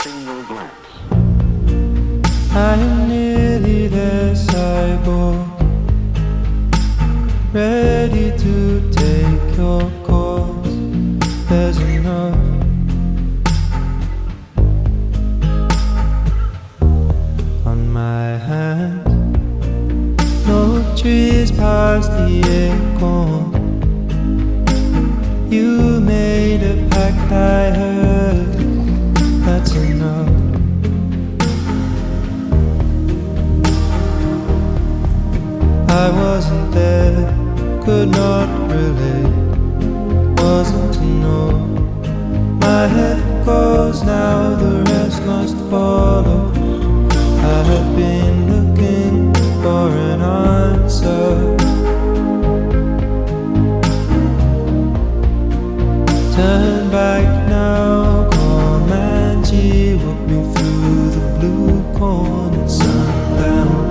single glance. I am nearly there, cyborg, ready to take your course. There's enough on my hand. No trees past the acorn. You made a pact, I heard. That's enough. I wasn't there, could not relate, wasn't to know. My head goes now, the rest must follow. I have been looking for an answer. Turn back now, Comanche, walk me through the blue corn at sundown.